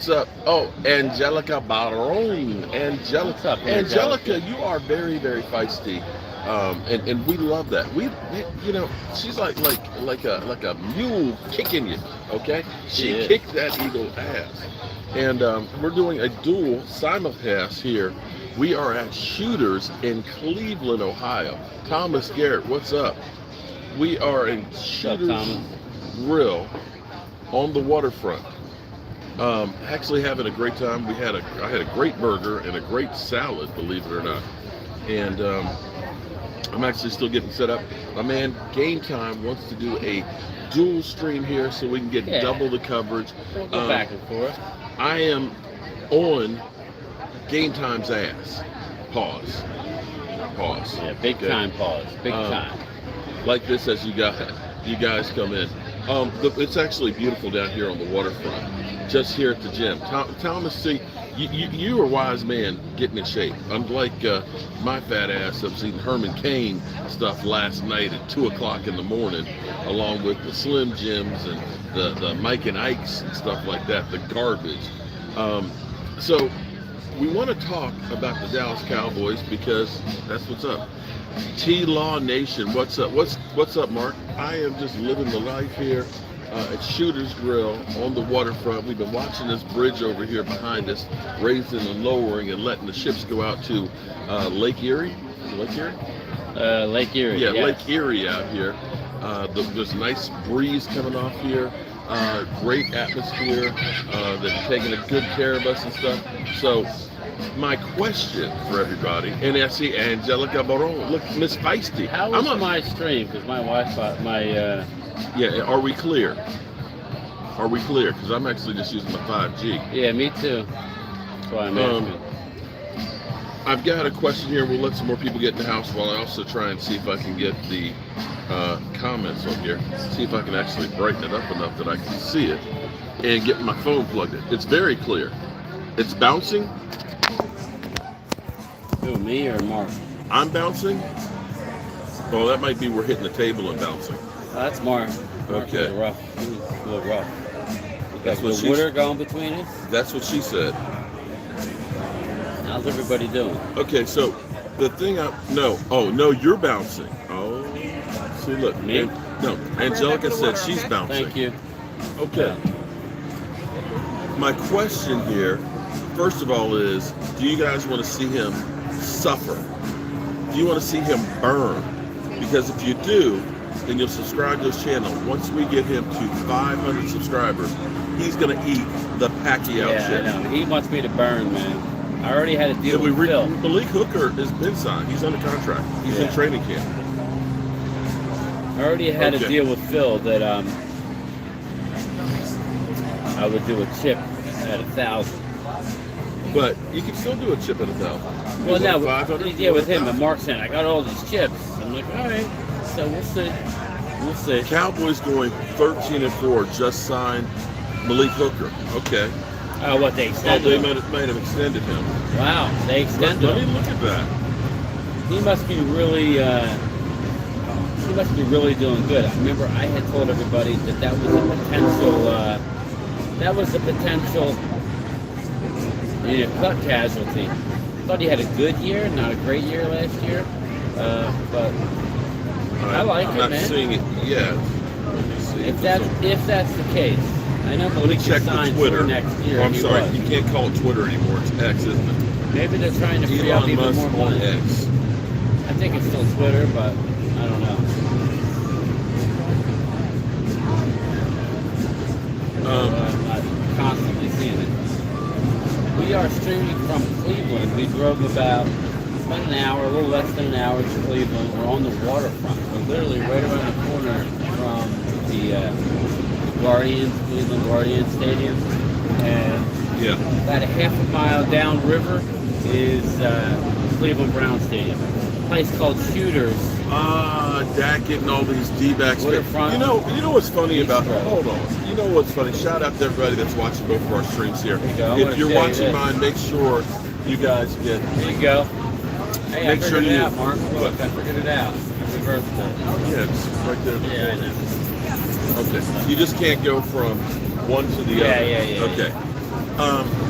What's up? Oh, Angelica Baron. What's up, Angelica, Angelica? you are very, very feisty, and we love that. She's like a mule kicking you. Okay, She she is. kicked that eagle ass, and we're doing a dual simulcast here. We are at Shooters in Cleveland, Ohio. Thomas Garrett, what's up? We are in What's up, Shooters Thomas? Grill on the waterfront. Actually having a great time. I had a great burger and a great salad, believe it or not. And I'm actually still getting set up. My man Game Time wants to do a dual stream here so we can get Yeah. double the coverage. We'll go Um, back and forth. I am on Game Time's ass. Pause. Pause. Yeah, big Okay. time pause. Big Um, time. Like this as you guys come in. It's actually beautiful down here on the waterfront, just here at the gym. Thomas, see, you are a wise man getting in shape. Unlike my fat ass, I've seen Herman Cain stuff last night at 2 o'clock in the morning, along with the Slim Jims and the Mike and Ike's and stuff like that, the garbage. So we want to talk about the Dallas Cowboys because that's what's up. T-Law Nation, what's up? What's up, Mark? I am just living the life here at Shooter's Grill on the waterfront. We've been watching this bridge over here behind us, raising and lowering and letting the ships go out to Lake Erie. Is it Lake Erie? Lake Erie. Yeah, yes. Lake Erie out here. There's a nice breeze coming off here. Great atmosphere. They're taking a good care of us and stuff. So my question for everybody, and I see Angelica Baron. Look, Miss Feisty. How was my stream? Because my Wi-Fi, Yeah, are we clear? Are we clear? Because I'm actually just using my 5G. yeah, me too. That's why I'm asking. I've got a question here. We'll let some more people get in the house while I also try and see if I can get the comments on here. See if I can actually brighten it up enough that I can see it and get my phone plugged in. It's very clear. It's bouncing. Who, me or Mark? I'm bouncing. Well, that might be we're hitting the table and bouncing. That's Mark. Mark's Okay. A little rough. He's a little rough. We That's got what the water going between us. That's what she said. How's everybody doing? Okay, so the thing no, you're bouncing. Oh, see, look. Me? No, Angelica said she's bouncing. Thank you. Okay. My question here, first of all, is do you guys want to see him suffer? Do you want to see him burn? Because if you do, then you'll subscribe to his channel. Once we get him to 500 subscribers, he's going to eat the Pacquiao Yeah, shit. I know. He wants me to burn, man. I already had a deal with Phil. Malik Hooker has been signed. He's under contract. He's in training camp. I already had Okay. a deal with Phil that I would do a chip at 1,000. But you can still do a chip at 1,000. Well, no, 500? yeah, with him. But Mark saying I got all these chips. I'm like, all right. So we'll see. We'll see. Cowboys going 13-4. Just signed Malik Hooker. Okay. Oh, what they Oh, extended? they him. might have extended him. Wow, they extended Let me him. look at that. He must be really. He must be really doing good. I remember I had told everybody that was a potential. That was a potential. Cut casualty. Thought he had a good year, not a great year last year, but I like I'm it, not man. seeing it yet. Let me see. If that's the case, I know Let me Malik check is the signed Twitter. for next year. Oh, I'm He sorry. was. You can't call it Twitter anymore. It's X, isn't it? Maybe they're trying to free up Elon even Musk more on money. X. I think it's still Twitter, but I don't know. I'm not constantly seeing it. We are streaming from Cleveland. We drove about an hour, a little less than an hour to Cleveland. We're on the waterfront. We're literally right around the corner from the Cleveland Guardians Stadium. And Yeah. about a half a mile downriver is Cleveland Brown Stadium. A place called Shooters. Dak getting all these D-backs. Waterfront. You know what's funny about Beach Road. hold on. You know what's funny? Shout out to everybody that's watching both of our streams here. you go. I If wanna you're show you watching this. mine, make sure you guys get There you go. Hey, Make I sure figured it you- out, Mark. Look, I figured it out. Happy birthday. yeah, it's right there. Yeah, I know. Okay. You just can't go from one to the Yeah, other. yeah. Okay.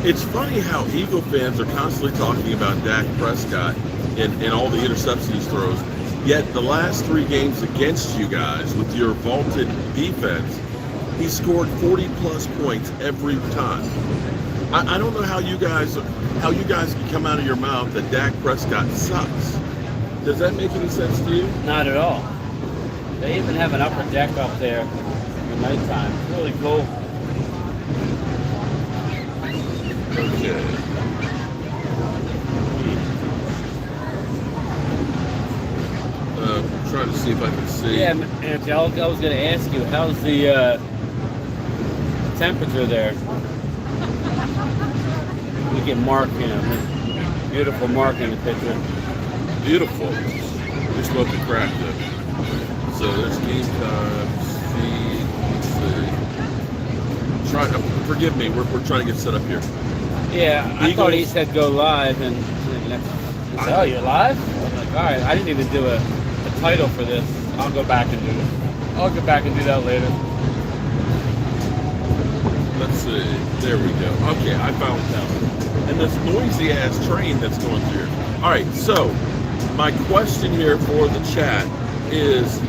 It's funny how Eagle fans are constantly talking about Dak Prescott and all the interceptions he throws. Yet the last 3 games against you guys, with your vaulted defense, he scored 40 plus points every time. I don't know how you guys can come out of your mouth that Dak Prescott sucks. Does that make any sense to you? Not at all. They even have an upper deck up there at nighttime. It's really cool. Okay. Trying to see if I can see. Yeah, Anthony, I was going to ask you, how's the temperature there? We get Mark, beautiful Mark in the picture. Beautiful. You're smoking crack though. So there's game times, feed, let's see. Forgive me, we're trying to get set up here. Yeah, I thought he said go live, and oh, you're live? I'm like, all right, I didn't even do a title for this. I'll go back and do it. I'll go back and do that later. Let's see. There we go. Okay, I found it. And this noisy ass train that's going through. All right, so my question here for the chat is,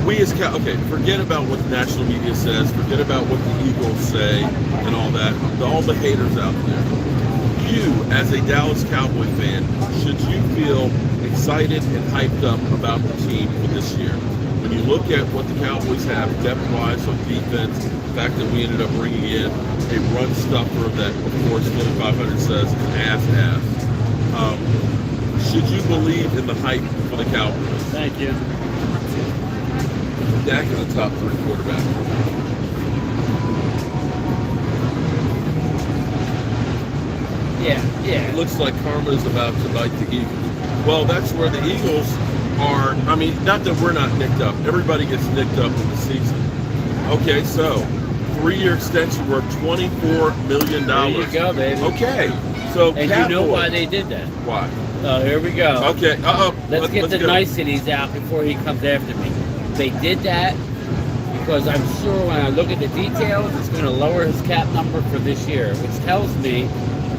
okay, forget about what the national media says, forget about what the Eagles say and all that, all the haters out there. You, as a Dallas Cowboy fan, should you feel excited and hyped up about the team for this year? When you look at what the Cowboys have depth-wise on defense, the fact that we ended up bringing in a run stuffer that, of course, 500 says is ass. Should you believe in the hype for the Cowboys? Thank you. Dak is a top 3 quarterback. Yeah. It looks like karma is about to bite the Eagles. Well, that's where the Eagles are. I mean, not that we're not nicked up. Everybody gets nicked up in the season. Okay, so 3-year extension worth $24 million. There you go, baby. Okay, so and Cowboys, you know why they did that? Why? Oh, here we go. Okay, Let's get the go. niceties out before he comes after me. They did that because I'm sure when I look at the details, it's going to lower his cap number for this year, which tells me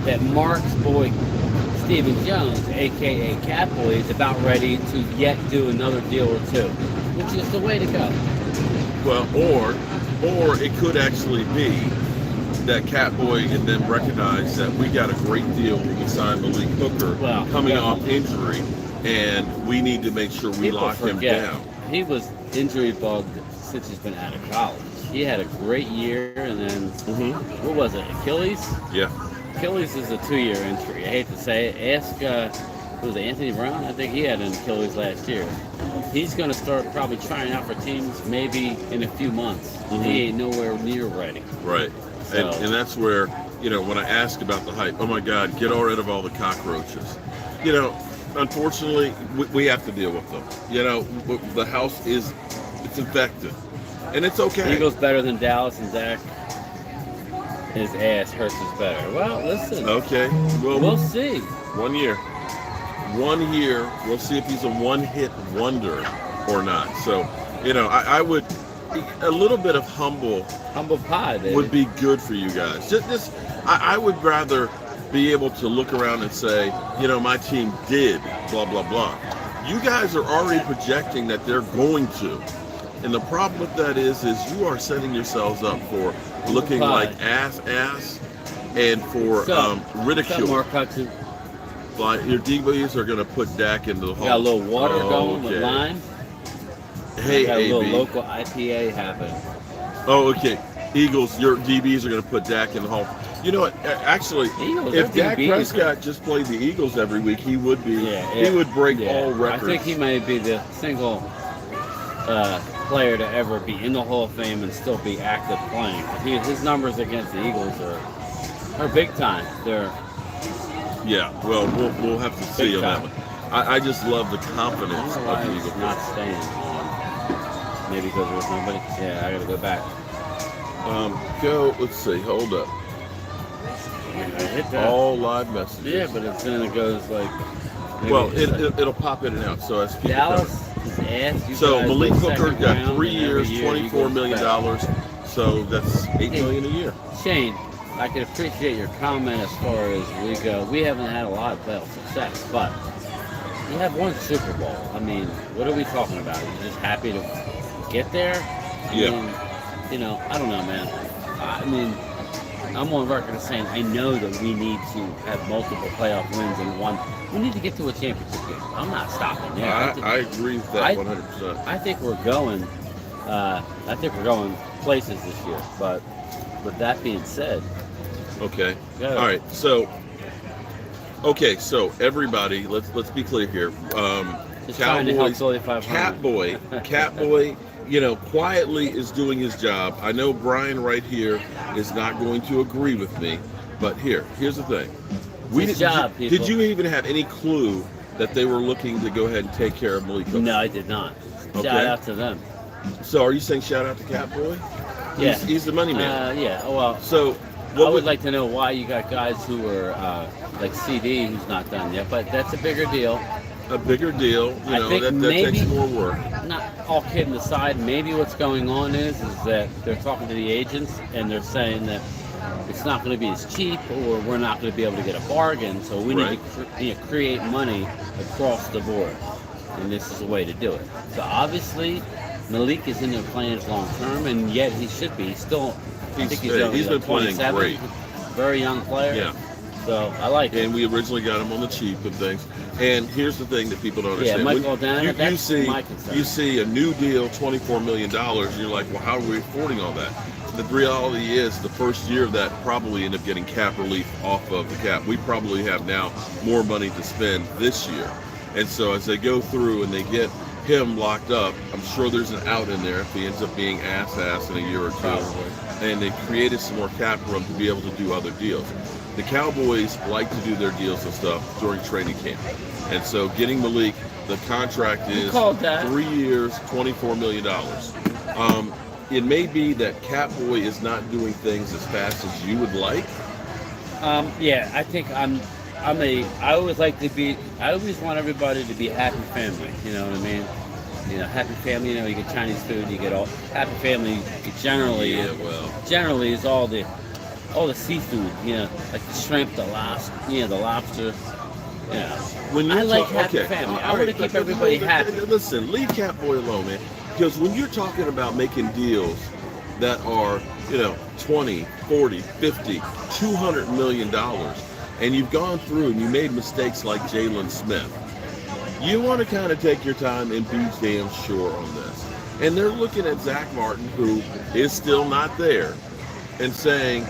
that Mark's boy, Stephen Jones, a.k.a. Catboy, is about ready to yet do another deal or two, which is the way to go. Well, or it could actually be that Catboy and then recognize that we got a great deal when we signed Malik Hooker coming off injury, and we need to make sure we lock him down. He was injury bugged since he's been out of college. He had a great year, and then, what was it, Achilles? Yeah. Achilles is a 2-year injury. I hate to say it. Ask, was it Anthony Brown? I think he had an Achilles last year. He's going to start probably trying out for teams maybe in a few months. He ain't nowhere near ready. Right. So. And that's where, when I ask about the hype, oh my God, get rid of all the cockroaches. Unfortunately, we have to deal with them. The house it's infected. And it's okay. Eagles better than Dallas, and Dak, his ass hurts us better. Well, listen. Okay. Well, we'll see. 1 year. 1 year. We'll see if he's a one-hit wonder or not. So, I would, a little bit of humble pie, baby, would be good for you guys. Just I would rather be able to look around and say, my team did blah, blah, blah. You guys are already projecting that they're going to. And the problem with that is you are setting yourselves up for looking like ass, and for ridicule. More country. Like your DBs are going to put Dak into the hole. Got a little water going with lime. Hey, got a little AB. local IPA happening. Oh, okay. Eagles, your DBs are going to put Dak in the hole. You know what? Actually, Eagles, if Dak Prescott just played the Eagles every week, he would be. He would break all records. I think he might be the single player to ever be in the Hall of Fame and still be active playing. His numbers against the Eagles are big time. Yeah. Well, we'll have to see on that one. I just love the confidence of the Eagles. Not staying on. Maybe because there's nobody. Yeah, I gotta go back. Let's see. Hold up. Hit that. All live messages. Yeah, but then it goes like. Well, it'll pop in and out. So as people Dallas is ass. So Malik Hooker got 3 years, $24 million. So that's $8 million a year. Shane, I can appreciate your comment as far as we go. We haven't had a lot of playoff success, but you have one Super Bowl. I mean, what are we talking about? You're just happy to get there? I mean, I don't know, man. I mean, I'm on record as saying I know that we need to have multiple playoff wins and one. We need to get to a championship game. I'm not stopping there. I agree with that 100%. I think we're going. I think we're going places this year. But with that being said, Okay. go. All right. So everybody, let's be clear here. Just trying to help Philly 500. Catboy, quietly is doing his job. I know Brian right here is not going to agree with me, but here's the thing. His job, people. Did you even have any clue that they were looking to go ahead and take care of Malik Hooker? No, I did not. Okay. Shout out to them. So are you saying shout out to Catboy? Yeah. He's the money man. Yeah. Well, So I would like to know why you got guys who are like CD who's not done yet, but that's a bigger deal. a bigger deal, I think that maybe, takes more work. Not all kidding aside, maybe what's going on is that they're talking to the agents and they're saying that it's not going to be as cheap, or we're not going to be able to get a bargain, so we need to create money across the board, and this is a way to do it. So obviously Malik is in their plans long term, and yet he should be. He's been playing great. Very young player. Yeah. So I like it. And we originally got him on the cheap and things. And here's the thing that people don't understand. Yeah, Michael Dana, that's my concern. You see a new deal, $24 million, and you're like, well, how are we affording all that? The reality is the first year of that probably end up getting cap relief off of the cap. We probably have now more money to spend this year. And so as they go through and they get him locked up, I'm sure there's an out in there if he ends up being ass in a year or two. Probably. And they created some more cap room to be able to do other deals. The Cowboys like to do their deals and stuff during training camp. And so getting Malik, the contract is 3 years, $24 million. It may be that Catboy is not doing things as fast as you would like. Yeah, I think I always want everybody to be a happy family, you know what I mean? You know, happy family, you get Chinese food, you get all happy family generally is all the seafood, like the shrimp, the lobster. When I like happy family. I want to keep everybody happy. Listen, leave Catboy alone, man. Because when you're talking about making deals that are, 20, 40, 50, $200 million, and you've gone through and you made mistakes like Jalen Smith, you want to kind of take your time and be damn sure on this. And they're looking at Zach Martin, who is still not there, and saying,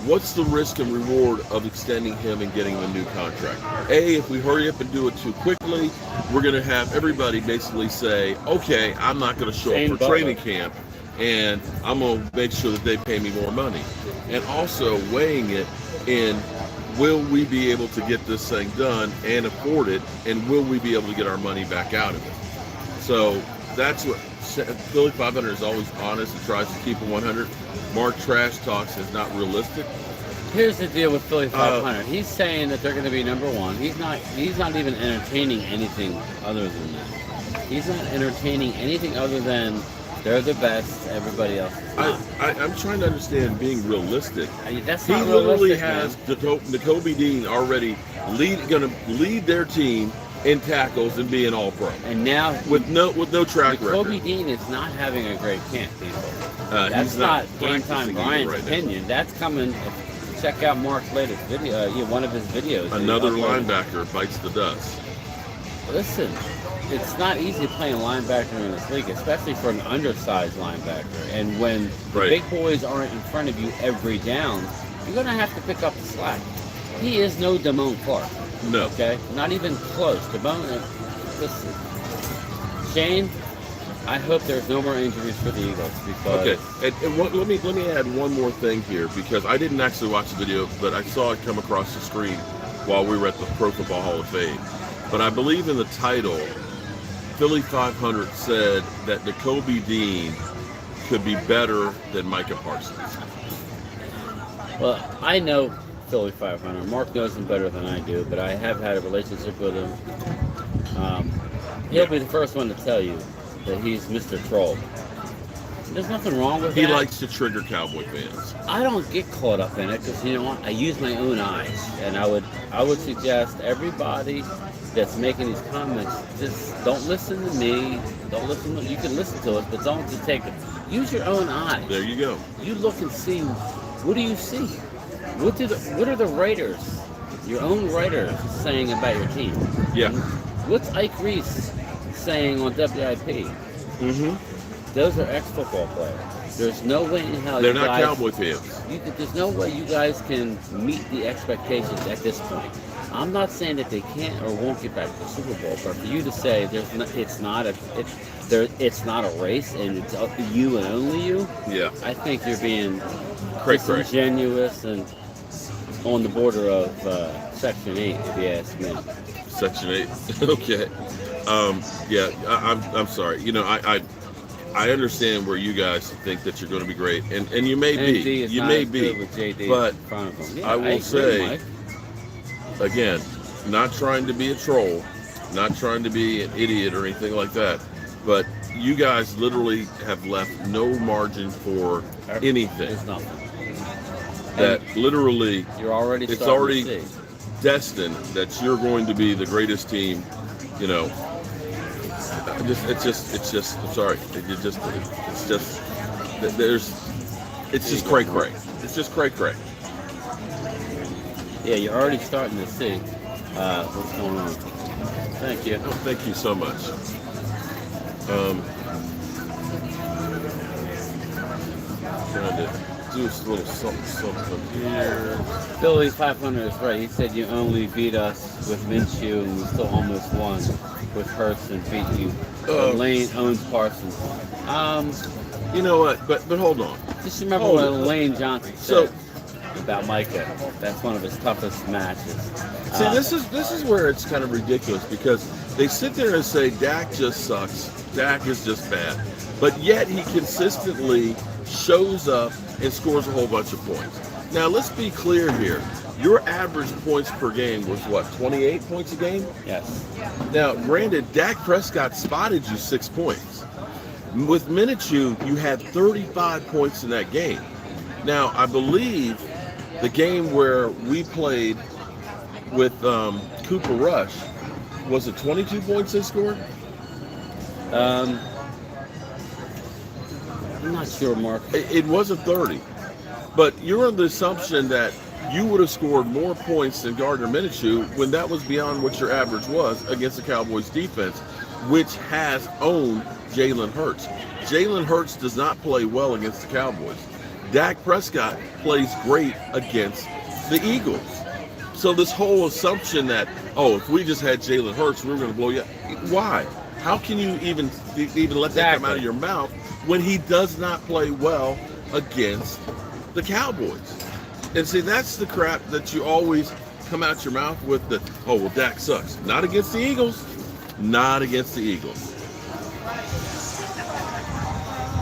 what's the risk and reward of extending him and getting him a new contract? If we hurry up and do it too quickly, we're going to have everybody basically say, okay, I'm not going to show up for training camp, and I'm going to make sure that they pay me more money. And also weighing it in, will we be able to get this thing done and afford it, and will we be able to get our money back out of it? So that's what Philly 500 is always honest and tries to keep it 100. Mark Trash talks is not realistic. Here's the deal with Philly 500. He's saying that they're going to be number one. He's not even entertaining anything other than that. He's not entertaining anything other than they're the best, everybody else is not. I'm trying to understand being realistic. That's he not literally realistic, has Nakobe Dean already going to lead their team in tackles and be an all-pro. And now with no track record. Kobe Dean is not having a great camp, people. That's not Game Time Brian's opinion. That's coming. Check out Mark's latest video. One of his videos. Another linebacker bites the dust. Listen, it's not easy playing linebacker in this league, especially for an undersized linebacker. And when the big boys aren't in front of you every down, you're going to have to pick up the slack. He is no Damone Clark. No. Okay? Not even close. Listen, Shane, I hope there's no more injuries for the Eagles. Because let me add one more thing here, because I didn't actually watch the video, but I saw it come across the screen while we were at the Pro Football Hall of Fame. But I believe in the title, Philly 500 said that Nakobe Dean could be better than Micah Parsons. Well, I know Philly 500. Mark knows him better than I do, but I have had a relationship with him. He'll be the first one to tell you that he's Mr. Troll. There's nothing wrong with He that. likes to trigger Cowboy fans. I don't get caught up in it because you know what? I use my own eyes, and I would suggest everybody that's making these comments just don't listen to me. Don't listen. You can listen to it, but don't just take it. Use your own eyes. There you go. You look and see. What do you see? What are the writers, your own writers, saying about your team? Yeah. What's Ike Reese saying on WIP? Mm-hmm. Those are ex-football players. There's no way in hell They're you not guys, Cowboy fans. there's no way you guys can meet the expectations at this point. I'm not saying that they can't or won't get back to the Super Bowl, but for you to say it's not a race and it's up to you and only you, Yeah. I think you're being Cray. disingenuous and on the border of Section 8, if you ask me. Section 8. Okay. Yeah, I'm sorry. You know, I understand where you guys think that you're going to be great, and you may ND be. is You not may as be. good with JD But in front of him. Yeah, I will agree, say, Mike. again, not trying to be a troll, not trying to be an idiot or anything like that, but you guys literally have left no margin for anything. There's nothing. That literally, You're already it's starting already to see. destined that you're going to be the greatest team. You know, it's just. I'm sorry. It's just cray. It's just cray. Yeah, you're already starting to see what's going on. Thank you. Oh, thank you so much. Trying to do a little something here. Billy 500 is right. He said you only beat us with Minshew and we still almost won with Hurts and beat you. Lane owns Parsons. You know what? But hold on. Just remember Hold what it. Lane Johnson So- said about Micah. That's one of his toughest matches. See, this is where it's kind of ridiculous because they sit there and say Dak just sucks. Dak is just bad. But yet he consistently shows up and scores a whole bunch of points. Now, let's be clear here. Your average points per game was what, 28 points a game? Yes. Now, granted, Dak Prescott spotted you 6 points. With Minshew, you had 35 points in that game. Now, I believe the game where we played with Cooper Rush, was it 22 points they scored? I'm not sure, Mark. It wasn't 30. But you're on the assumption that you would have scored more points than Gardner Minshew when that was beyond what your average was against the Cowboys defense, which has owned Jalen Hurts. Jalen Hurts does not play well against the Cowboys. Dak Prescott plays great against the Eagles. So this whole assumption that, if we just had Jalen Hurts, we were going to blow you up. Why? How can you even let that come out of your mouth when he does not play well against the Cowboys? And see, that's the crap that you always come out your mouth with that, Dak sucks. Not against the Eagles. Not against the Eagles.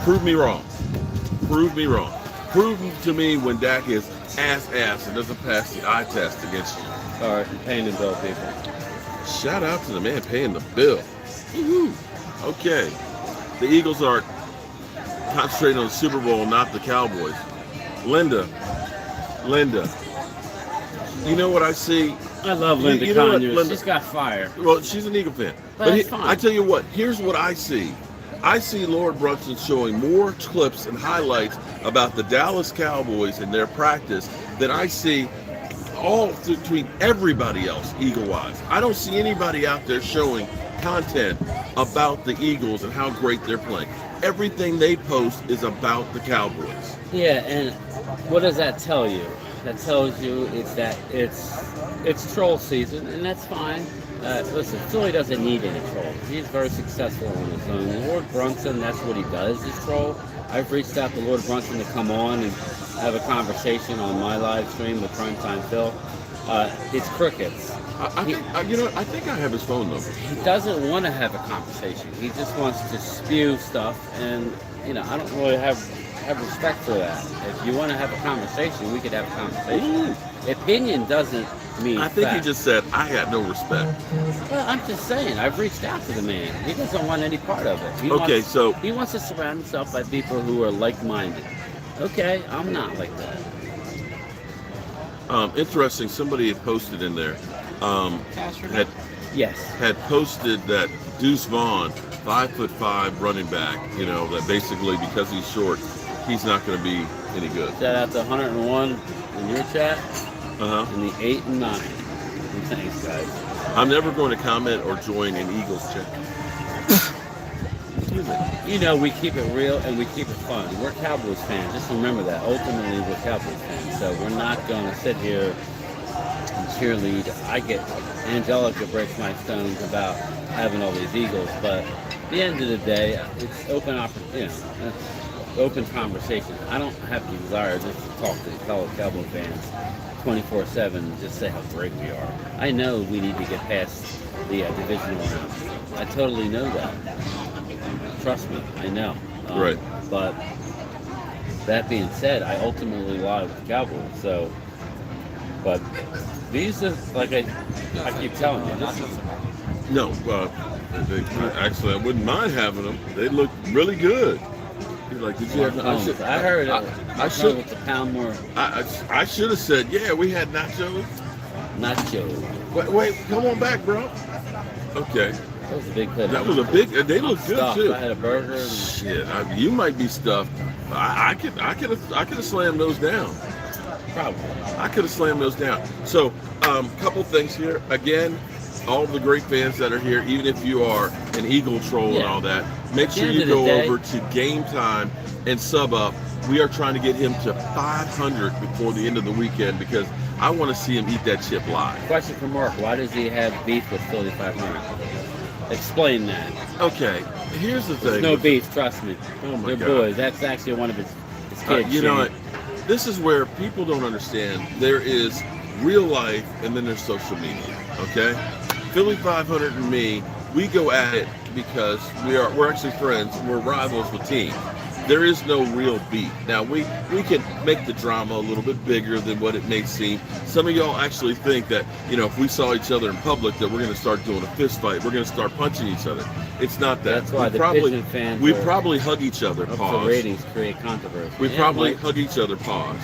Prove me wrong. Prove me wrong. Prove to me when Dak is ass and doesn't pass the eye test against you. All right, you're paying the bill, people. Shout out to the man paying the bill. Woo-hoo. Okay. The Eagles are concentrating on the Super Bowl, not the Cowboys. Linda, you know what I see? I love Linda you know what, Conyers. Linda- She's got fire. Well, she's an Eagle fan. But that's fine. I tell you what, here's what I see. I see Lord Brunson showing more clips and highlights about the Dallas Cowboys and their practice than I see all between everybody else, Eagle-wise. I don't see anybody out there showing content about the Eagles and how great they're playing. Everything they post is about the Cowboys. Yeah, and what does that tell you? That tells you is that it's troll season, and that's fine. Listen, Philly doesn't need any trolls. He's very successful on his own. Lord Brunson, that's what he does, is troll. I've reached out to Lord Brunson to come on and have a conversation on my live stream with Primetime Phil. It's crickets. I think I have his phone number. He doesn't want to have a conversation. He just wants to spew stuff, and I don't really have respect for that. If you want to have a conversation, we could have a conversation. Opinion doesn't mean I think he fact. just said, I got no respect. Well, I'm just saying. I've reached out to the man. He doesn't want any part of it. Okay, so He wants to surround himself by people who are like-minded. Okay, I'm not like that. interesting. Somebody had posted in there, had Yes. posted that Deuce Vaughn, 5'5" running back, that basically because he's short, he's not going to be any good. Shout out to 101 in your chat and the 8 and 9. Thanks, guys. I'm never going to comment or join an Eagles chat. Excuse me. You know, we keep it real and we keep it fun. We're Cowboys fans. Just remember that. Ultimately, we're Cowboys fans. So we're not going to sit here and cheerlead. I get Angelica breaks my stones about having all these Eagles, but at the end of the day, it's open open conversation. I don't have the desire just to talk to fellow Cowboy fans 24/7 and just say how great we are. I know we need to get past the divisional round. I totally know that. Trust me, I know. Right. But that being said, I ultimately lie with the Cowboys. So, but these are like I keep telling you. This is, No, actually, I wouldn't mind having them. They look really good. You're like, did you have? Holmes. I heard it. I should. With the pound more I should have said, yeah, we had nachos. nacho. Wait, come on back, bro. Okay, That was a big hit. that was a big. They look good Stuffed. too. I had a burger. And Shit, you might be stuffed. I could have slammed those down. probably. I could have slammed those down. So, couple things here. Again, all the great fans that are here, even if you are an Eagle troll and all that, make sure you go over to Game Time and sub up. We are trying to get him to 500 before the end of the weekend because I want to see him eat that chip live. Question for Mark: why does he have beef with Philly 500? Explain that. Okay, here's the thing. There's no beef, trust me. Oh my They're God. boys. That's actually one of his kids. You know Shane. what? This is where people don't understand. There is real life and then there's social media. Okay, Philly 500 and me, we go at it because we're actually friends. We're rivals with teams. There is no real beef. Now we can make the drama a little bit bigger than what it may seem. Some of y'all actually think that if we saw each other in public that we're going to start doing a fist fight. We're going to start punching each other. It's not that. That's why Pigeon fans we probably hug each other. up Pause. for ratings create controversy. We Yeah, probably Mike. hug each other. Pause.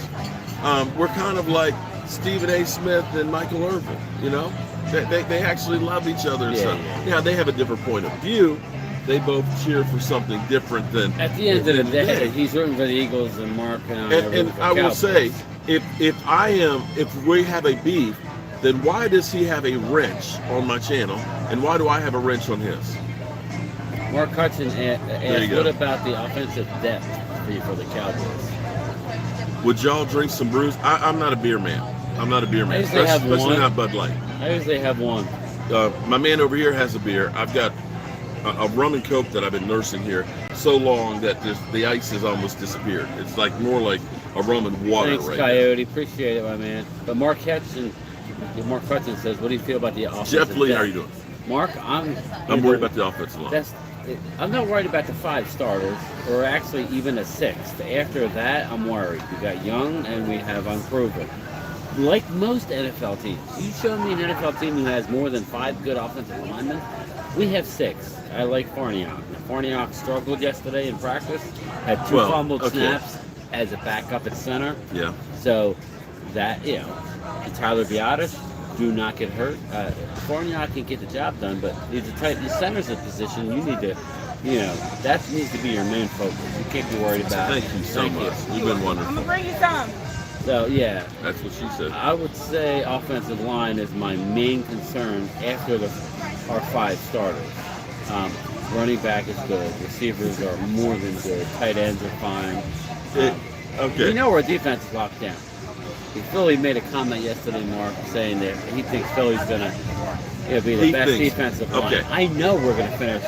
We're kind of like Stephen A. Smith and Michael Irvin. They actually love each other. And stuff. Yeah. They have a different point of view. They both cheer for something different than. At the end of the day, he's rooting for the Eagles and Mark and I. are rooting And for I will Cowboys. say, if we have a beef, then why does he have a wrench on my channel, and why do I have a wrench on his? Mark Hudson you asked, go. what about the offensive depth for the Cowboys? Would y'all drink some brews? I'm not a beer man. I'm not a beer man, usually have especially one. not Bud Light. I usually have one. My man over here has a beer. I've got a rum and coke that I've been nursing here so long that the ice has almost disappeared. It's like more like a rum and water Thanks, right Coyote. Appreciate it, my man. But Mark Hudson says, what do you feel about the now. offensive Jeff Lee, depth? how are you doing? Mark, I'm worried about the offensive line. I'm not worried about the 5 starters, or actually even a 6th. After that, I'm worried. We got young and we have unproven. Like most NFL teams, you show me an NFL team who has more than 5 good offensive linemen. We have 6. I like Farniok. Farniok struggled yesterday in practice. Had 2 fumbled snaps as a backup at center. Yeah. So that Tyler Biotis, do not get hurt. Farniok can get the job done, but the center's a position you need to, that needs to be your main focus. You can't be worried about. Thank you so much. You've been wonderful. I'm gonna bring you some. So yeah, That's what she said. I would say offensive line is my main concern after our 5 starters. Running back is good. Receivers are more than good. Tight ends are fine. Okay. We know our defense is locked down. Philly made a comment yesterday, Mark, saying that he thinks Philly's going to be the best defensive line. Okay. I know we're going to finish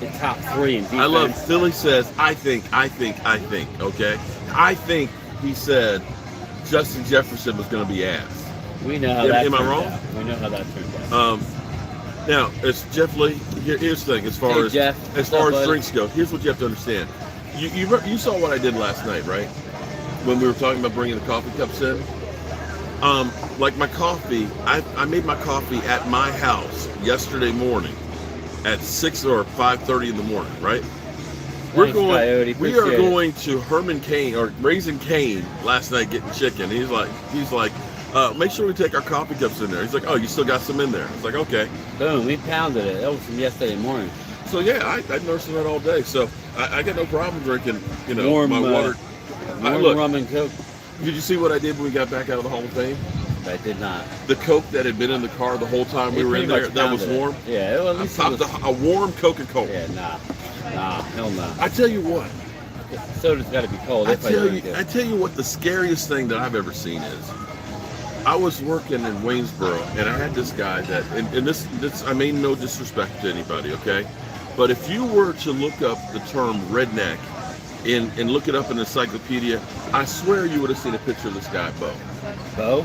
the top 3 in defense. I love Philly says, I think, okay? I think he said Justin Jefferson was going to be ass. We know how that Am I turned wrong? out. We know how that turned out. Now, it's Jeff Lee. Here's the thing, as far Hey, as Jeff. as What's far up, as buddy? drinks go, here's what you have to understand. You saw what I did last night, right? When we were talking about bringing the coffee cups in. Like my coffee, I made my coffee at my house yesterday morning at 6 or 5:30 in the morning, right? Thanks, Coyote. We are Appreciate it. going to Herman Cain or Raising Cane last night getting chicken. He's like, make sure we take our coffee cups in there. He's like, oh, you still got some in there? It's like, okay. Boom, we pounded it. That was from yesterday morning. So yeah, I nursed that all day. So I got no problem drinking, Warm, my water. Warm Look, rum and Coke. did you see what I did when we got back out of the Hall of Fame? I did not. The Coke that had been in the car the whole time we It were in pretty there, much that was pounded it. warm. Yeah, well, at I least it popped was, a warm Coca-Cola. yeah, nah, hell no. I tell you what, Soda's got to be cold. I That's why you drink I it. tell you what the scariest thing that I've ever seen is. I was working in Waynesboro, and I had this guy that, and this I mean no disrespect to anybody, okay? But if you were to look up the term redneck and look it up in the encyclopedia, I swear you would have seen a picture of this guy, Bo. Bo?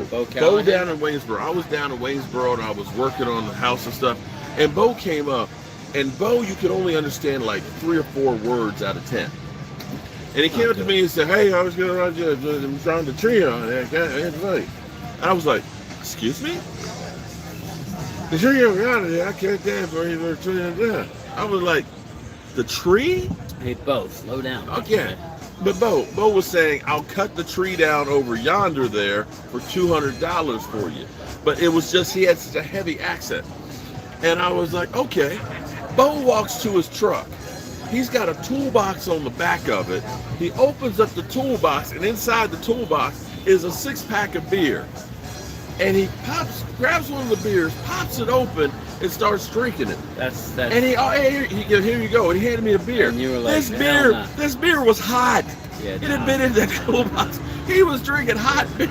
Bo Callahan? down in Waynesboro. I was down in Waynesboro, and I was working on the house and stuff, and Bo came up, and Bo, you could only understand like 3 or 4 words out of 10. And he came up to me and said, hey, I was going to run you, I'm trying to tree on that. And I was like, excuse me? The tree around there, I can't dance for you. I was like, the tree? Hey, Bo, slow down. Okay. But Bo was saying, I'll cut the tree down over yonder there for $200 for you. But it was just, he had such a heavy accent. And I was like, okay. Bo walks to his truck. He's got a toolbox on the back of it. He opens up the toolbox, and inside the toolbox is a 6-pack of beer. And he grabs one of the beers, pops it open, and starts drinking it. That's. And here you go. And he handed me a beer. And you were like, this beer was hot. Yeah, It had been in that toolbox. He was drinking hot beer.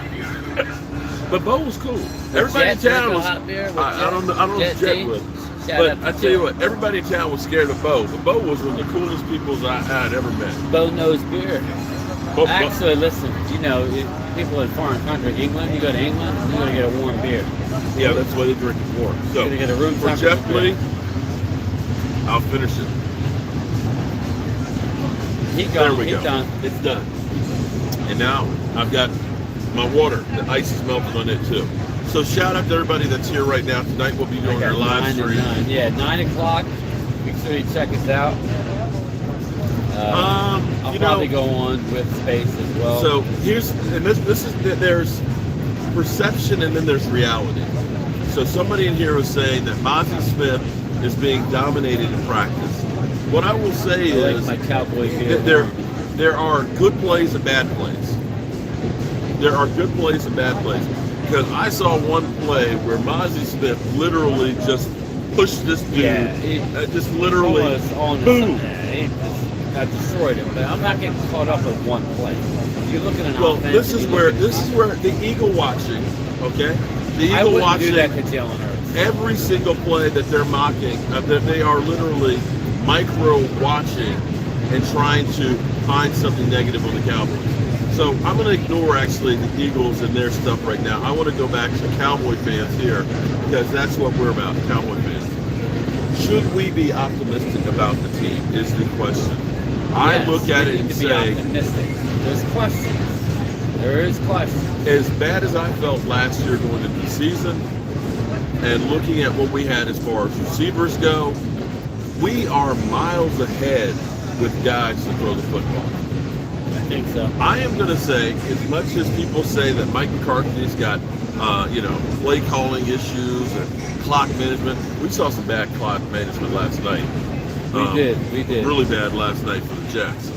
But Bo was cool. Everybody in town was. Hot beer? I don't know if Jet would. But I tell you what, everybody in town was scared of Bo. But Bo was one of the coolest people I'd ever met. Bo knows beer. Bo, Actually, listen, people in foreign country, England, you go to England, you're going to get a warm beer. yeah, that's why they drink it warm. So You're going to get a room for temperature Jeff beer. Lee, I'll finish it. He's There done. we He's go. done. It's done. And now I've got my water. The ice is melting on it too. So shout out to everybody that's here right now. Tonight we'll be doing our live 9 to stream. 9. Yeah, 9 o'clock. Make sure you check us out. I'll probably go on with space as well. So there's perception and then there's reality. So somebody in here was saying that Mozzie Smith is being dominated in practice. What I will say I is like my Cowboy gear. there are good plays and bad plays. There are good plays and bad plays. Because I saw one play where Mozzie Smith literally just pushed this dude. Yeah, just literally almost on boom. He just got destroyed him. But I'm not getting caught up with one play. If you're looking at an Well, offense, this is where the eagle watching, okay? The I eagle wouldn't watching do that to Jalen Hurts. every single play that they're mocking, that they are literally micro watching and trying to find something negative on the Cowboys. So I'm going to ignore actually the Eagles and their stuff right now. I want to go back to Cowboy fans here because that's what we're about, Cowboy fans. Should we be optimistic about the team is the question. I Yes, look at we it need and to be say, optimistic. There's questions. There is questions. as bad as I felt last year going into the season and looking at what we had as far as receivers go, we are miles ahead with guys to throw the football. I think so. I am going to say, as much as people say that Mike McCarthy's got, play calling issues and clock management, we saw some bad clock management last night. We did. Really bad last night for the Jets.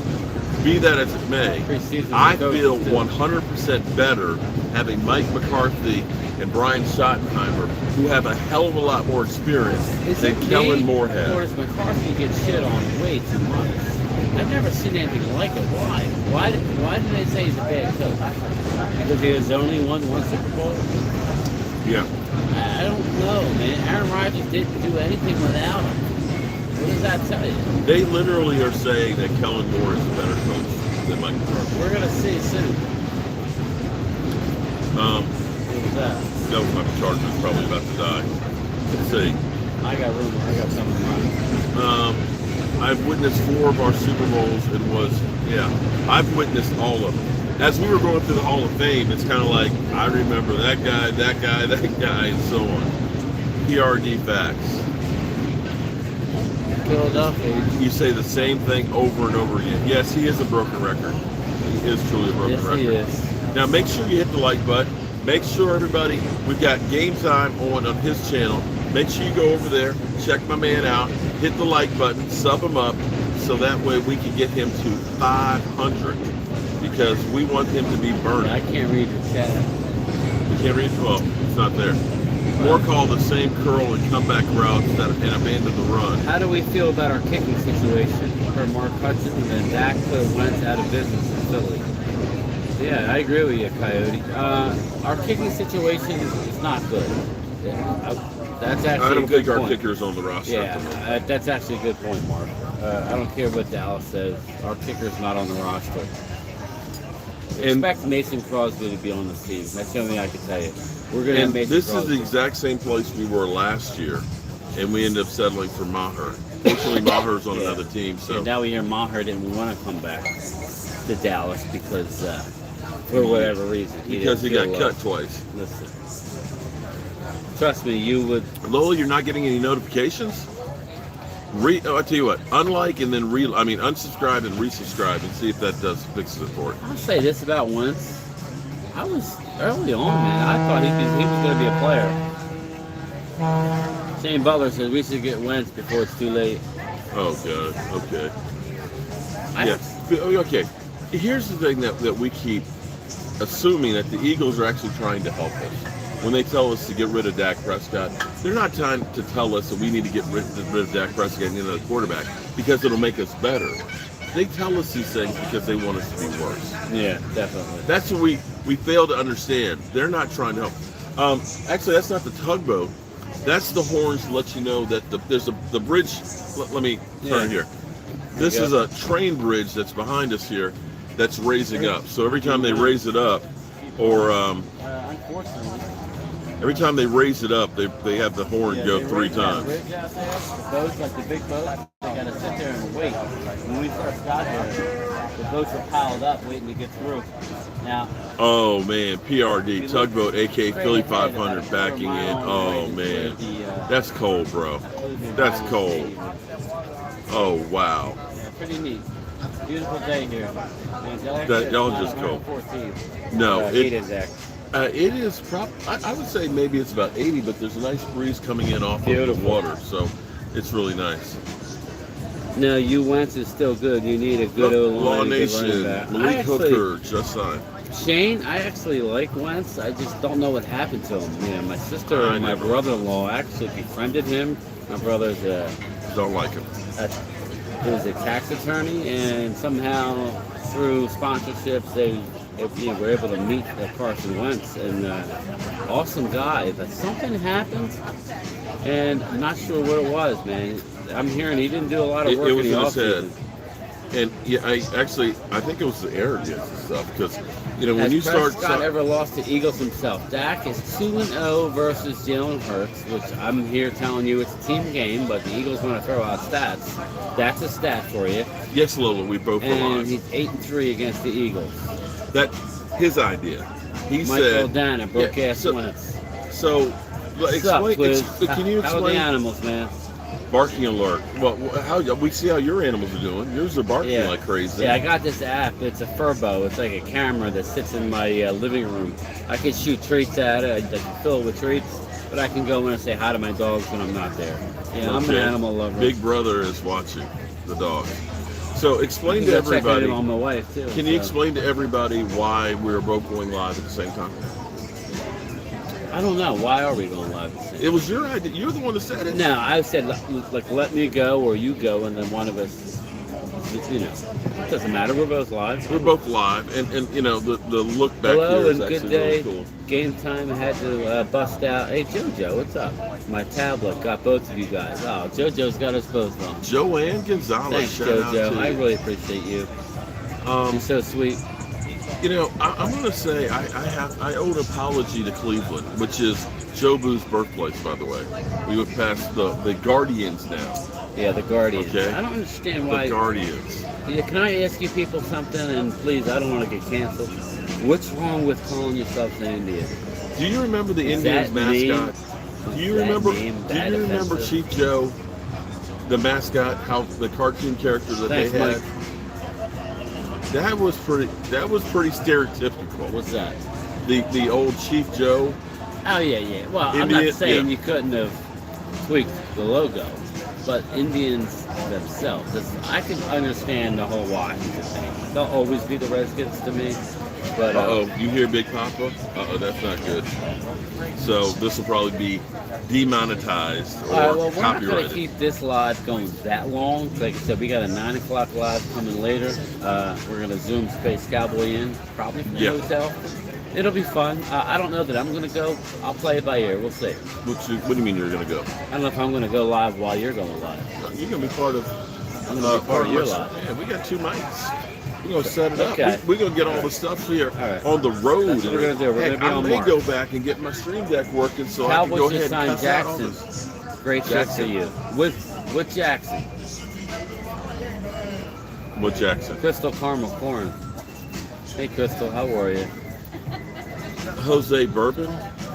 Be that as it may, Preseason I coaches feel too. 100% better having Mike McCarthy and Brian Schottenheimer, who have a hell of a lot more experience than Kellen Moore Or had. does McCarthy get shit on way too much? I've never seen anything like it. Why? Why did they say he's a bad coach? Because he has only won one Super Bowl? Yeah. I don't know, man. Aaron Rodgers didn't do anything without him. What does that tell you? They literally are saying that Kellen Moore is a better coach than Mike McCarthy. We're going to see soon. What was that? That was my Chargers probably about to die. Let's see. I got something in mind. I've witnessed 4 of our Super Bowls and I've witnessed all of them. as we were going through the Hall of Fame, it's kind of like, I remember that guy, that guy, that guy, and so on. PRD facts. Philadelphia. You say the same thing over and over again. Yes, he is a broken record. He is truly a broken Yes, record. he is. Now, make sure you hit the like button. Make sure, everybody, we've got Game Time on his channel. Make sure you go over there, check my man out, hit the like button, sub him up, so that way we can get him to 500, because we want him to be burning. I can't read the chat. You can't read it? Well, it's not there. More call the same curl and comeback routes and abandon the run. How do we feel about our kicking situation for Mark Hudson and Dak put Wentz out of business in Philly? Yeah, I agree with you, Coyote. Our kicking situation is not good. That's actually I don't a good think our point. kicker's on the roster. Yeah, that's actually a good point, Mark. I don't care what Dallas says. Our kicker's not on the roster. Expect Mason Crosby to be on the team. That's the only thing I can tell you. We're going to have Mason this Crosby. is the exact same place we were last year, and we ended up settling for Maher. Fortunately, Maher's on another team. So And now we hear Maher didn't want to come back to Dallas because, for whatever reason, because he didn't got feel cut twice. Listen, trust me, you would. Lola, you're not getting any notifications? I tell you what, unlike and then unsubscribe and resubscribe and see if that fixes it for it. I'll say this about Wentz. I was early on, man. I thought he was going to be a player. Shane Butler says we should get Wentz before it's too late. Oh, God. Okay. Okay. Here's the thing that we keep assuming, that the Eagles are actually trying to help us. When they tell us to get rid of Dak Prescott, they're not trying to tell us that we need to get rid of Dak Prescott and get another quarterback because it'll make us better. They tell us these things because they want us to be worse. Yeah, definitely. That's what we fail to understand. They're not trying to help. Actually, that's not the tugboat. That's the horns to let you know that there's the bridge. Let me turn here. This is a train bridge that's behind us here that's raising up. So every time they raise it up, or unfortunately, every time they raise it up, they have the horn go 3 times. Bridge out there, the boats, like the big boats, they got to sit there and wait. When we first got here, the boats were piled up waiting to get through. Now, Oh man, PRD tugboat, AK Philly 500 backing in. Oh man, that's cold, bro. That's cold. Oh wow. Yeah, pretty neat. Beautiful day here. Y'all just cold. 14. No, it is actually. It is I would say maybe it's about 80, but there's a nice breeze coming in off of the water, so it's really nice. No, Wentz is still good. You need a good Law O-line. Nation, Malik Hooker, just signed. Shane, I actually like Wentz. I just don't know what happened to him. You know, my sister and my brother-in-law actually befriended him. My brother's don't like him. He was a tax attorney, and somehow through sponsorships they were able to meet Carson Wentz, and awesome guy. But something happened, and I'm not sure what it was, man. I'm hearing he didn't do a lot of work It was in the in his head. offseason. And yeah, I think it was the arrogance and stuff, because when Has you start Prescott ever lost to Eagles himself? Dak is 2-0 versus Jalen Hurts, which I'm here telling you it's a team game, but the Eagles want to throw out stats. That's a stat for you. Yes, Lola, we both And alive. he's 8-3 against the Eagles. That's his idea. He Michael said, Dana, broke-ass Wentz. So, What's up, Quiz? can you How are the explain? animals, man? Barking alert. Well, how we see how your animals are doing. Yours are barking like crazy. Yeah, I got this app. It's a Furbo. It's like a camera that sits in my living room. I can shoot treats at it. I can fill it with treats, but I can go in and say hi to my dogs when I'm not there. Yeah, I'm an animal lover. Big brother is watching the dog. So explain to You gotta check everybody. in on my wife too. Can you explain to everybody why we're both going live at the same time? I don't know. Why are we going live? It was your idea. You're the one that said it. No, I said like let me go or you go, and then one of us. It doesn't matter. We're both live. We're both live, and the look back Hello here is and actually good day. really cool. Game time. I had to bust out. Hey JoJo, what's up? My tablet got both of you guys. Oh, JoJo's got us both on. Joanne Gonzalez, Thanks, shout out JoJo. to I you. really appreciate you. You're so sweet. I'm going to say I owe an apology to Cleveland, which is Joe Boo's birthplace, by the way. We would pass the Guardians now. Yeah, the Guardians. Okay. I don't understand The why. Guardians. Yeah, can I ask you people something? And please, I don't want to get canceled. What's wrong with calling yourself the Indian? Do you remember the Is Indians that name- mascot? Do you is that remember? name Do that you remember offensive? Chief Joe, the mascot? How the cartoon character that Thanks, they had? Mike. That was pretty. That was pretty stereotypical. What's that? The old Chief Joe. Oh yeah, yeah. Well, I'm Indian- not saying yeah. you couldn't have tweaked the logo, but Indians themselves. I can understand the whole Washington thing. They'll always be the Redskins to me, but You hear Big Papa? That's not good. So this will probably be demonetized or all right, well, we're not going to copyrighted. keep this live going that long. Like I said, we got a 9 o'clock live coming later. We're going to Zoom Space Cowboy in, probably from the Yeah. hotel. It'll be fun. I don't know that I'm going to go. I'll play it by ear. We'll see. What do you mean you're going to go? I don't know if I'm going to go live while you're going live. You're going to be part of. I'm going to be part of your my- live. Yeah, we got 2 nights. We're going to set it Okay. up. We're going to get all the stuff here right. on the road. That's what we're gonna do. We're Heck, gonna be on I may March. go back and get my stream deck working so I can go Cowboys ahead just and signed cuss out all Jackson. this. Great check to Jackson. you. With Jackson. What Jackson? Crystal Caramel Corn. Hey Crystal, how are you? Jose Bourbon?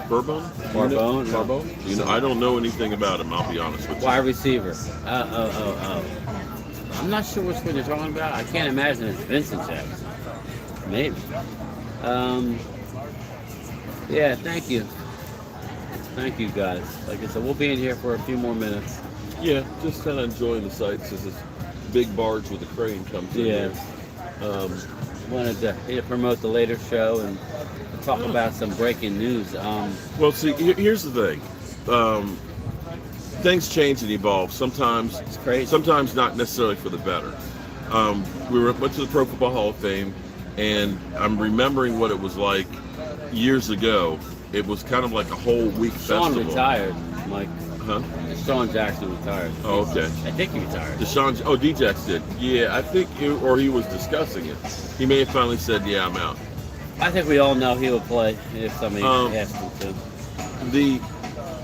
Bourbon? Barbone? Barbone? You know, I don't know anything about him, I'll be honest with you. Wide receiver. I'm not sure which one you're talking about. I can't imagine it's Vincent Jackson. Maybe. Yeah, thank you. Thank you guys. Like I said, we'll be in here for a few more minutes. Yeah, just kind of enjoying the sights as this big barge with a crane comes in Yeah. here. Wanted to promote the later show and talk about some breaking news. Well, see, here's the thing. Things change and evolve. Sometimes It's crazy. Sometimes not necessarily for the better. Went to the Pro Football Hall of Fame, and I'm remembering what it was like years ago. It was kind of like a whole week Sean festival. retired, Mike. Huh? Sean Jackson retired. Oh, okay. I think he retired. Deshaun, D-Jax did. Yeah, I think, he was discussing it. He may have finally said, yeah, I'm out. I think we all know he would play if somebody asked him to.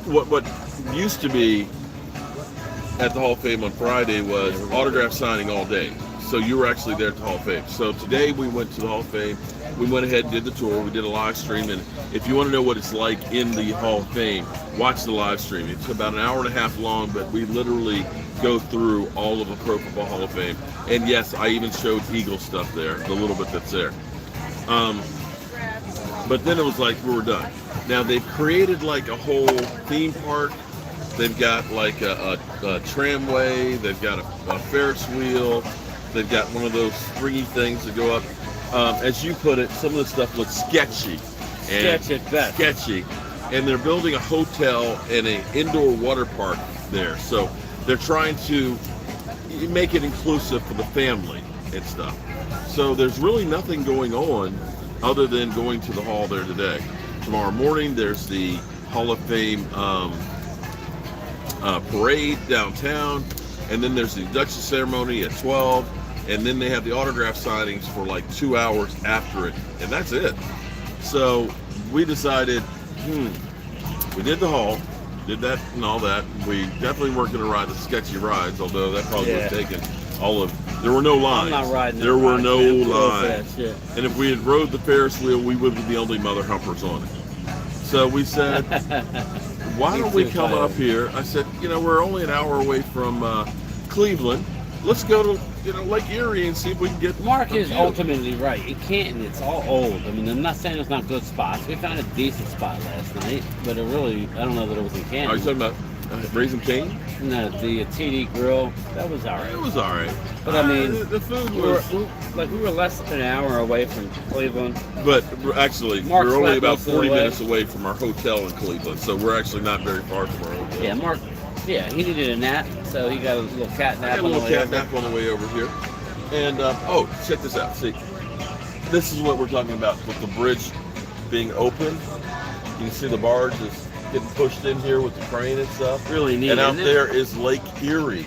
What used to be at the Hall of Fame on Friday was autograph signing all day. So you were actually there at the Hall of Fame. So today we went to the Hall of Fame. We went ahead and did the tour. We did a live stream. And if you want to know what it's like in the Hall of Fame, watch the live stream. It's about an hour and a half long, but we literally go through all of the Pro Football Hall of Fame. And yes, I even showed Eagle stuff there, the little bit that's there. But then it was like we were done. Now they've created like a whole theme park. They've got like a tramway. They've got a Ferris wheel. They've got one of those springy things that go up. As you put it, some of the stuff looks sketchy. Sketch at best. Sketchy. And they're building a hotel and an indoor water park there. So they're trying to make it inclusive for the family and stuff. So there's really nothing going on other than going to the hall there today. Tomorrow morning, there's the Hall of Fame parade downtown, and then there's the induction ceremony at 12, and then they have the autograph signings for like 2 hours after it, and that's it. So we decided, we did the hall, did that and all that. We definitely weren't going to ride the sketchy rides, although that probably would have taken all of. There were no lines. I'm not riding that there were ride, no man. Close lines. that shit. And if we had rode the Ferris wheel, we would be the only mother humpers on it. So we said, why don't we come up here? I said, we're only an hour away from Cleveland. Let's go to Lake Erie and see if we can get. Mark a is view. ultimately right. It can't. It's all old. I mean, I'm not saying there's not good spots. We found a decent spot last night, but it really, I don't know that it was in Are you Canton. talking about Raising Cane? No, the TD Grill, that was all right. It was all right. But I mean, the food we was. were less than an hour away from Cleveland. But actually, Mark we're only slept about most of the 40 way. minutes away from our hotel in Cleveland, so we're actually not very far from our hotel. Yeah, Mark. Yeah, he needed a nap, so he got a little cat I nap got a on the little way cat over. nap on the way over here. And, check this out. See, this is what we're talking about with the bridge being open. You can see the barge is getting pushed in here with the crane and stuff. Really neat. And out isn't it? there is Lake Erie.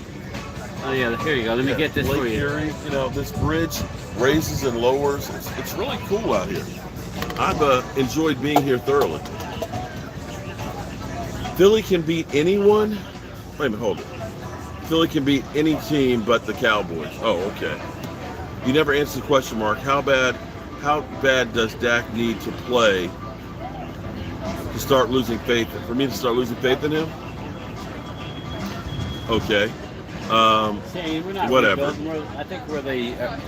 Oh yeah, here you go. Let me get this Lake for you. Erie, this bridge raises and lowers. It's really cool out here. I've enjoyed being here thoroughly. Philly can beat anyone. Wait a minute, hold it. Philly can beat any team but the Cowboys. Oh, okay. You never answered the question, Mark. How bad does Dak need to play to start losing faith? For me to start losing faith in him? Okay. Shane, we're not Whatever. rebuilding. I think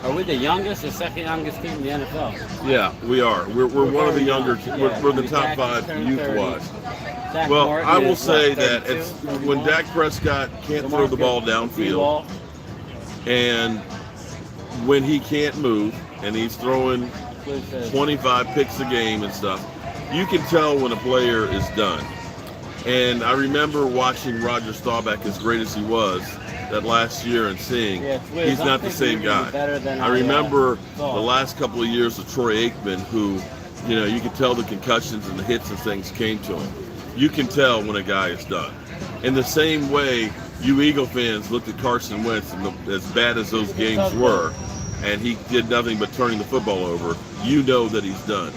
are we the youngest or second youngest team in the NFL? Yeah, we are. We're one of the very younger. young. We're the Yeah. top Dak 5 turned youth-wise. 30. Zach Well, Martin I will is, say what, that 32, it's 31? when Dak Prescott can't throw the ball downfield, and when he can't move, and he's throwing 25 picks a game and stuff, you can tell when a player is done. And I remember watching Roger Staubach, as great as he was, that last year and seeing he's not the same guy. I remember the last couple of years of Troy Aikman, who, you could tell the concussions and the hits and things came to him. You can tell when a guy is done. In the same way, you Eagle fans looked at Carson Wentz, and as bad as those games were, and he did nothing but turning the football over, you know that he's done.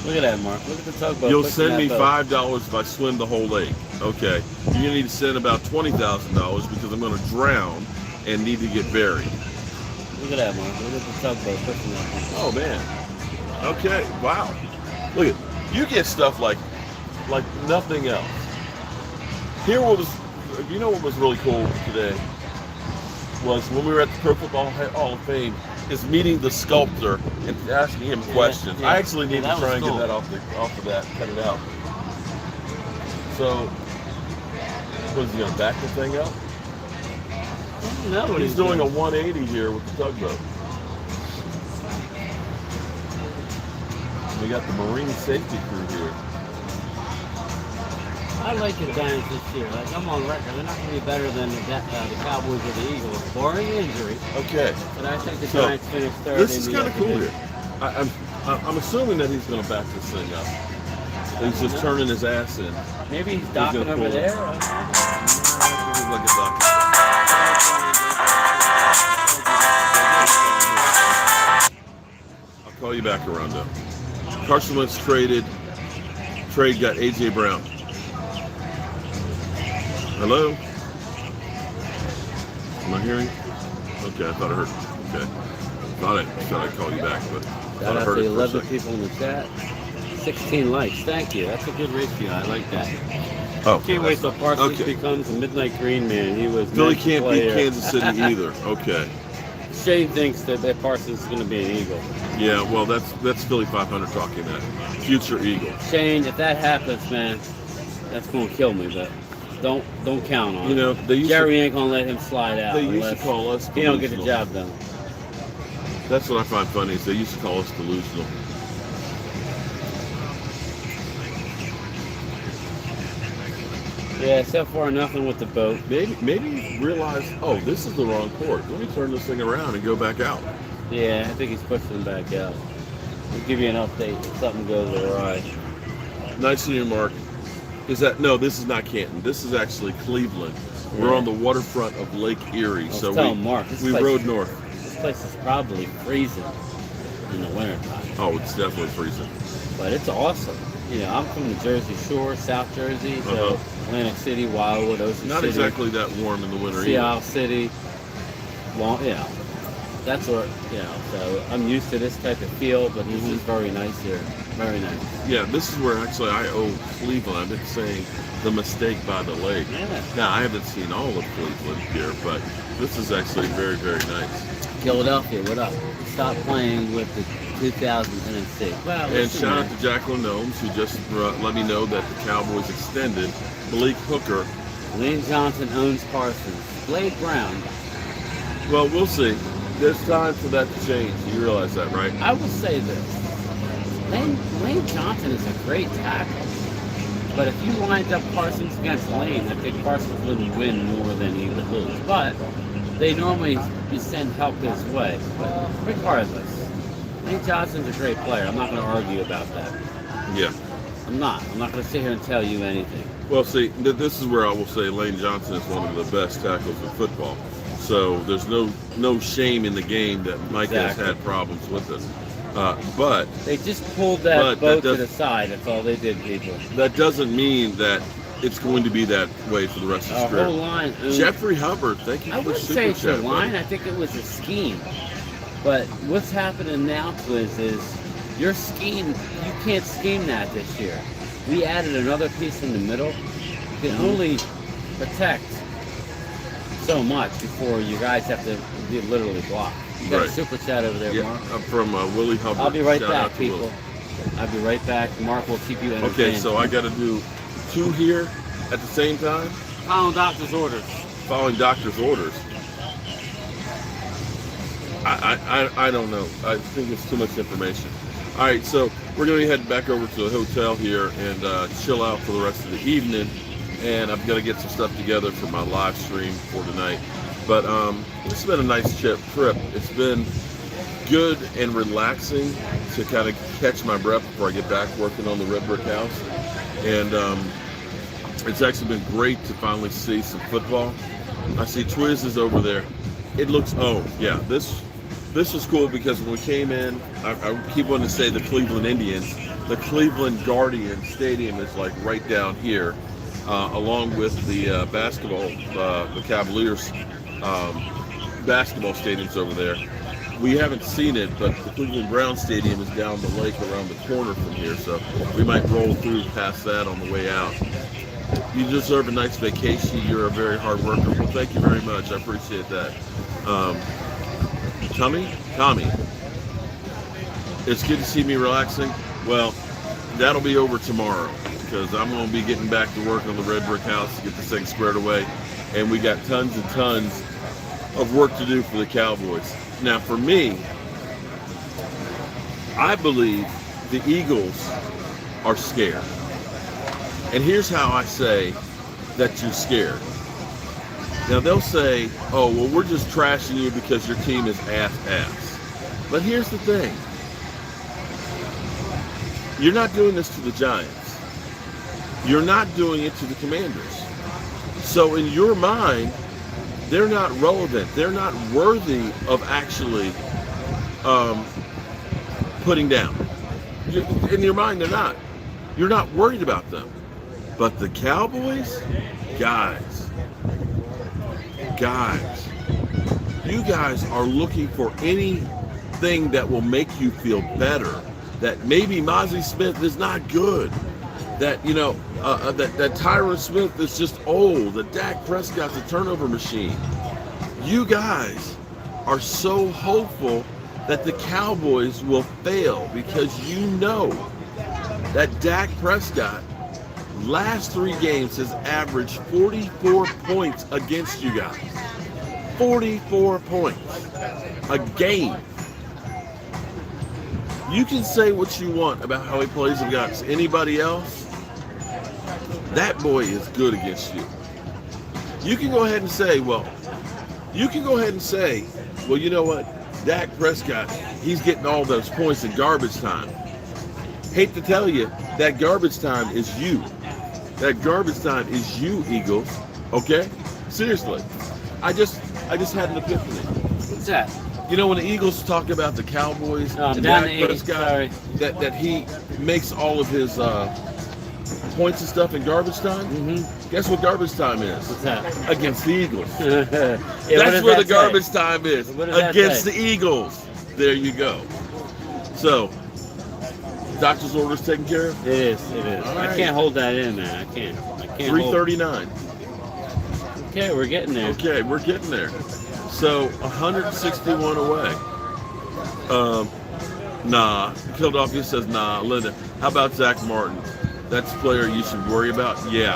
Look at that, Mark. Look at the tugboat. You'll send me $5 if I swim the whole lake. Okay. You're going to need to send about $20,000 because I'm going to drown and need to get buried. Look at that, Mark. Look at the tugboat pushing that thing. Oh, man. Okay. Wow. Look at you get stuff like nothing else. What was really cool today was when we were at the Pro Football Hall of Fame, is meeting the sculptor and asking him questions. Yeah. I actually need to try and cool. get that off of that, cut it out. So, what is he going to back the thing up? No, He's doing a 180 here with the tugboat. We got the Marine safety crew here. I like the Giants this year. I'm on record. They're not going to be better than the Cowboys or the Eagles, barring injury. Okay. But I think the Giants finished third. This is kind of cool here. I'm assuming that he's going to back this thing up. He's just turning his ass in. Maybe he's docking over there. He's like a doctor. I'll call you back around though. Carson Wentz trade got A.J. Brown. Hello? Am I hearing? Okay, I thought I heard. Okay. Thought I said I'd call you back, but Shout out to 11 people in the chat. 16 likes. Thank you. That's a good ratio. I like that. Oh, Can't wait till Parsons becomes a Midnight Green Man. He was Philly can't beat Kansas City either. Okay. Shane thinks that Parsons is going to be an Eagle. Yeah, well, that's Philly 500 talking that. Future Eagle. Shane, if that happens, man, that's going to kill me. But don't count on it. Jerry ain't going to let him slide out. They used to call us delusional. He don't get the job done. That's what I find funny is they used to call us delusional. Yeah, so far nothing with the boat. Maybe realize, this is the wrong port. Let me turn this thing around and go back out. Yeah, I think he's pushing them back out. We'll give you an update if something goes awry. Nice to you, Mark. This is not Canton. This is actually Cleveland. Yeah. We're on the waterfront of Lake Erie. So we rode north. This place is probably freezing in the wintertime. Oh, it's definitely freezing. But it's awesome. I'm from the Jersey Shore, South Jersey, so Atlantic City, Wildwood, Ocean City. Not exactly that warm in the winter Seattle City. That's what, so I'm used to this type of feel, but this is very nice here. Very nice. Yeah, this is where actually I owe Cleveland. I've been saying the mistake by the lake. Yeah. Now, I haven't seen all of Cleveland here, but this is actually very, very nice. Philadelphia, what up? Stop playing with the 2006. Well, and shout out to Jacqueline Holmes, who just let me know that the Cowboys extended Malik Hooker. Lane Johnson owns Parsons. Blade Brown. Well, we'll see. There's time for that to change. You realize that, right? I will say this. Lane Johnson is a great tackle. But if you lined up Parsons against Lane, I think Parsons wouldn't win more than he would lose. But they normally send help his way. But regardless, Lane Johnson's a great player. I'm not going to argue about that. Yeah. I'm not going to sit here and tell you anything. Well, see, this is where I will say Lane Johnson is one of the best tackles in football. So there's no shame in the game that Mike has had problems with it. But they just pulled that boat to the side. That's all they did, people. That doesn't mean that it's going to be that way for the rest of his Our career. whole line. Jeffrey Hubbard, thank you I for the wouldn't say super it's a chat. line. buddy. I think it was a scheme. But what's happening now, Quiz, is your scheme, you can't scheme that this year. We added another piece in the middle. You can only protect so much before you guys have to literally block. You got Right. a super chat over there, Yeah, Mark. I'm from Willie Hubbard. I'll be right Shout back, out to people. Willie. I'll be right back. Mark will keep you entertained. Okay, so I got to do 2 here at the same time, Following doctor's orders. following doctor's orders. I don't know. I think it's too much information. All right, so we're going to be heading back over to the hotel here and chill out for the rest of the evening. And I'm going to get some stuff together for my live stream for tonight. But it's been a nice trip. It's been good and relaxing to kind of catch my breath before I get back working on the red brick house. And it's actually been great to finally see some football. I see Twiz is over there. It looks, this was cool because when we came in, I keep wanting to say the Cleveland Indians. The Cleveland Guardian Stadium is like right down here, along with the basketball, the Cavaliers basketball stadium's over there. We haven't seen it, but the Cleveland Brown Stadium is down the lake around the corner from here, so we might roll through past that on the way out. You deserve a nice vacation. You're a very hard worker. Well, thank you very much. I appreciate that. Tommy, it's good to see me relaxing. Well, that'll be over tomorrow because I'm going to be getting back to work on the red brick house to get this thing squared away. And we got tons and tons of work to do for the Cowboys. Now, for me, I believe the Eagles are scared. And here's how I say that you're scared. Now, they'll say, oh, well, we're just trashing you because your team is ass. But here's the thing. You're not doing this to the Giants. You're not doing it to the Commanders. So in your mind, they're not relevant. They're not worthy of actually putting down. In your mind, they're not. You're not worried about them. But the Cowboys, guys, you guys are looking for anything that will make you feel better. That maybe Mozzie Smith is not good. That, that Tyron Smith is just old. That Dak Prescott's a turnover machine. You guys are so hopeful that the Cowboys will fail because you know that Dak Prescott last 3 games has averaged 44 points against you guys. 44 points a game. You can say what you want about how he plays against anybody else. That boy is good against you. You can go ahead and say, well, you know what? Dak Prescott, he's getting all those points in garbage time. Hate to tell you, that garbage time is you. That garbage time is you, Eagles. Okay? Seriously. I just had an epiphany. What's that? You know when the Eagles talk about the Cowboys and down Dak the Prescott, that he makes all of his points and stuff in garbage time? Mm-hmm. Guess what garbage time is? What's that? Against the Eagles. Yeah, That's where the garbage time is. Against the Eagles. There you go. So, doctor's orders taken care of? It is. All I right. can't hold that in, man. I can't. 339. Okay, we're getting there. Okay, we're getting there. So 161 away. Nah. Philadelphia says nah. Linda, how about Zach Martin? That's a player you should worry about. Yeah,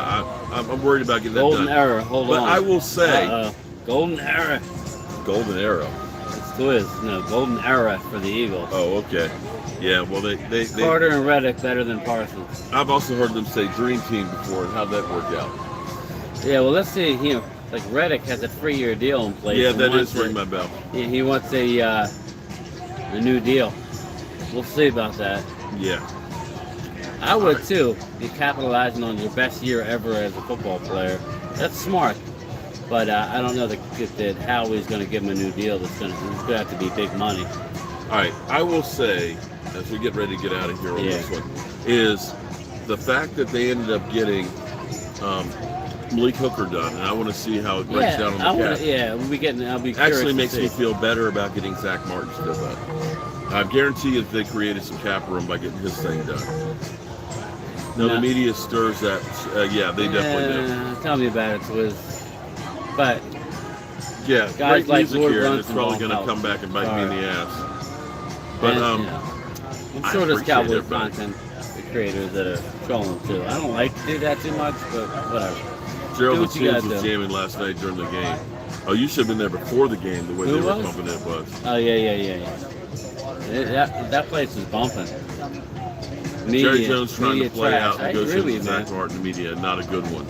I'm worried about getting that Golden done. error. Hold on. But I will say, golden error. golden arrow. It's Twiz. No, golden era for the Eagles. Oh, okay. Yeah, well they Carter and Reddick better than Parsons. I've also heard them say dream team before, and how'd that work out? Yeah, well, let's see. Like Reddick has a 3-year deal in place. Yeah, and that wants is ring my bell. He wants a new deal. We'll see about that. Yeah. I would too. Be capitalizing on your best year ever as a football player. That's smart. But I don't know that Howie's going to give him a new deal. It's going to have to be big money. All right, I will say, as we get ready to get out of here on Yeah. this one, is the fact that they ended up getting Malik Hooker done, and I want to see how it breaks down on the cap. We'll be getting. I'll be Actually curious makes to me see. feel better about getting Zach Martin still done. I guarantee you they created some cap room by getting his thing done. No, the media stirs that. Yeah, they definitely do. Tell me about it, Twiz. But Yeah, guys great like music Lord here, and it's Brunson probably won't going to help. come back and bite me in Sorry. the ass. But I'm I sure there's appreciate Cowboys everybody. content creators that are trolling too. I don't like to do that too much, but whatever. Gerald Do what you Tunes gotta was do. jamming last night during the game. Oh, you should have been there before the game. The way Who they were was? pumping it was. Oh yeah. That place was bumping. Jerry Jones trying to media play trash. out I agree negotiations with with you, man. Zach Martin, the media, not a good one.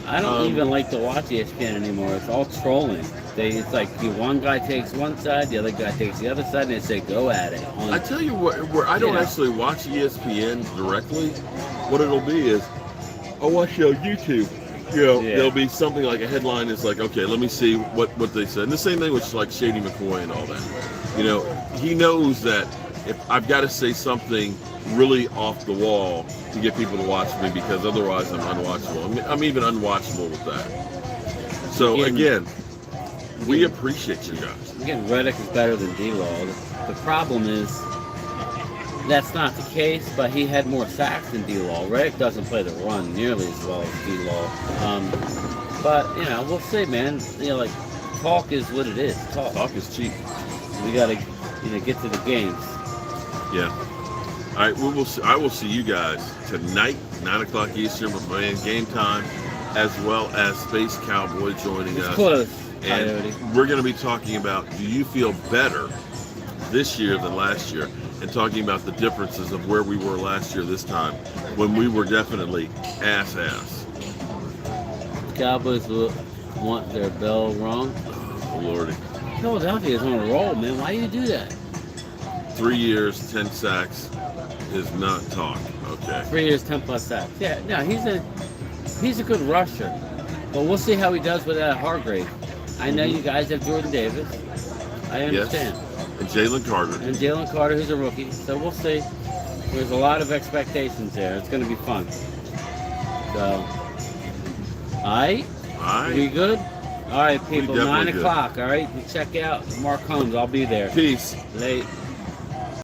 I don't even like to watch ESPN anymore. It's all trolling. It's like one guy takes one side, the other guy takes the other side, and they say go at it. I tell you what, where I don't actually watch ESPN directly. What it'll be is, I'll watch it on YouTube. There'll be something like a headline is like, okay, let me see what they said. And the same thing with like Shady McCoy and all that. He knows that if I've got to say something really off the wall to get people to watch me, because otherwise I'm unwatchable. I'm even unwatchable with that. So again, we appreciate you guys. Again, Reddick is better than D-Law. The problem is that's not the case, but he had more sacks than D-Law. Reddick doesn't play the run nearly as well as D-Law. But we'll see, man. Like talk is what it is. Talk is cheap. We gotta get to the games. Yeah. All right, I will see you guys tonight, 9 o'clock Eastern, with my man Game Time, as well as Space Cowboy joining us. Close. And we're going to be talking about, do you feel better this year than last year? And talking about the differences of where we were last year this time, when we were definitely ass. Cowboys will want their bell rung. Oh, Lordy. Philadelphia is on a roll, man. Why do you do that? 3 years, 10 sacks is not talk. Okay. 3 years, 10+ sacks. Yeah, no, he's a good rusher. But we'll see how he does without Hargrave. I know you guys have Jordan Davis. I understand. Yes. And Jalen Carter. And Jalen Carter, who's a rookie. So we'll see. There's a lot of expectations there. It's going to be fun. So, all right? We good? All right, people. 9 definitely good. o'clock, all right? Check out Mark Holmes. I'll be there. Peace. Late.